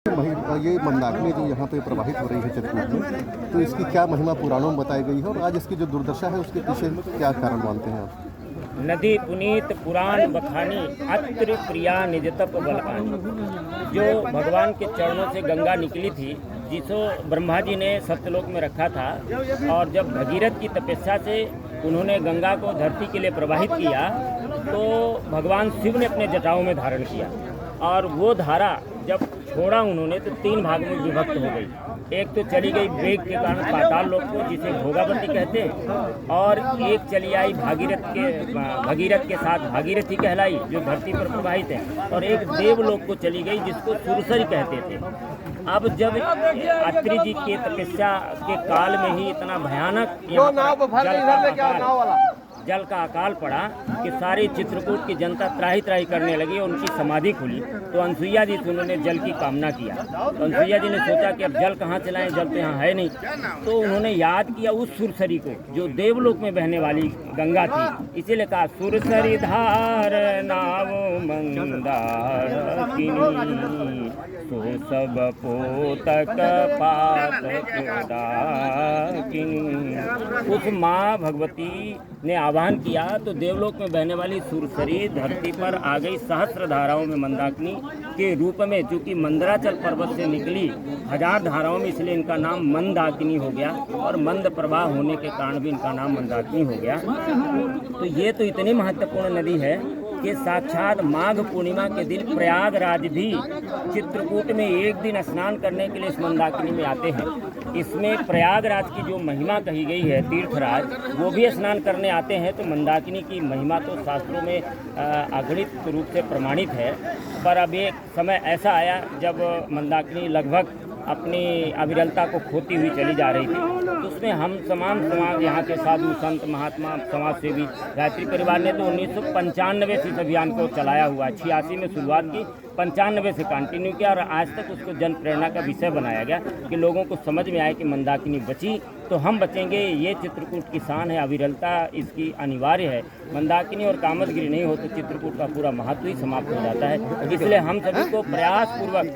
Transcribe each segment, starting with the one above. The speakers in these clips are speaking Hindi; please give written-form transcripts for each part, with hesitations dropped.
ये मंदाकिनी जो यहाँ पे प्रवाहित हो रही है चित्रकूट में, तो इसकी क्या महिमा पुराणों में बताई गई है और आज इसकी जो दुर्दशा है उसके पीछे क्या कारण मानते हैं आप? नदी पुनीत पुराण बखानी अत्र प्रिया निज तप बलकानी। जो भगवान के चरणों से गंगा निकली थी, जिसको ब्रह्मा जी ने सत्यलोक में रखा था, और जब भगीरथ की तपस्या से उन्होंने गंगा को धरती के लिए प्रवाहित किया, तो भगवान शिव ने अपने जटाओं में धारण किया, और वो धारा जब छोड़ा उन्होंने तो 3 भाग में विभक्त हो गई। एक तो चली गई वेग के कारण पाताल लोक को, जिसे भोगावती कहते हैं, और एक चली आई भगीरथ के साथ भागीरथी कहलाई, जो धरती पर प्रवाहित है, और एक देवलोक को चली गई जिसको सुरसरी कहते थे। अब जब अत्रि जी के तपस्या के काल में ही इतना भयानक जल का अकाल पड़ा कि सारे चित्रकूट की जनता त्राही त्राही करने लगी, उनकी समाधि खुली। तो अनसुईया जी से उन्होंने जल की कामना किया। तो अनसुईया जी ने सोचा कि अब जल कहाँ से लाएं, जल तो यहाँ है नहीं। तो उन्होंने याद किया उस सुरसरी को, जो देवलोक में बहने वाली गंगा थी। इसीलिए कहा सुरसरी धार नाव मंदाकिनी, तो सब पोतक पात उस माँ भगवती ने आह्वान किया तो देवलोक में बहने वाली सुरसरी धरती पर आ गई सहस्र धाराओं में मंदाकिनी के रूप में। चूँकि मंदराचल पर्वत से निकली 1000 धाराओं में, इसलिए इनका नाम मंदाकिनी हो गया, और मंद प्रवाह होने के कारण भी इनका नाम मंदाकिनी हो गया। तो ये तो इतनी महत्वपूर्ण नदी है कि साक्षात माघ पूर्णिमा के दिन प्रयागराज भी चित्रकूट में एक दिन स्नान करने के लिए इस मंदाकिनी में आते हैं। इसमें प्रयागराज की जो महिमा कही गई है, तीर्थराज, वो भी स्नान करने आते हैं। तो मंदाकिनी की महिमा तो शास्त्रों में अगणित रूप से प्रमाणित है। पर अब एक समय ऐसा आया जब मंदाकिनी लगभग अपनी अविरलता को खोती हुई चली जा रही थी, तो उसमें हम तमाम समाज, यहाँ के साधु संत महात्मा समाज सेवी, गायत्री परिवार ने तो 1995 से इस अभियान को चलाया हुआ। 86 में शुरुआत की, 95 से कंटिन्यू किया, और आज तक उसको जन प्रेरणा का विषय बनाया गया कि लोगों को समझ में आए कि मंदाकिनी बची तो हम बचेंगे। ये चित्रकूट की शान है, अविरलता इसकी अनिवार्य है। मंदाकिनी और कामदगिरी नहीं हो तो चित्रकूट का पूरा महत्व ही समाप्त हो जाता है। इसलिए हम सभी को प्रयासपूर्वक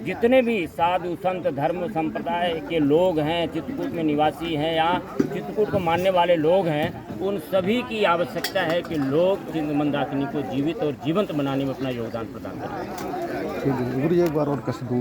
जितने भी साधु संत धर्म संप्रदाय के लोग हैं, चित्रकूट में निवासी हैं या चित्रकूट को मानने वाले लोग हैं, उन सभी की आवश्यकता है कि लोग मंदाकिनी को जीवित और जीवंत बनाने में अपना योगदान प्रदान करें। गुरु जी एक बार और कस दूँ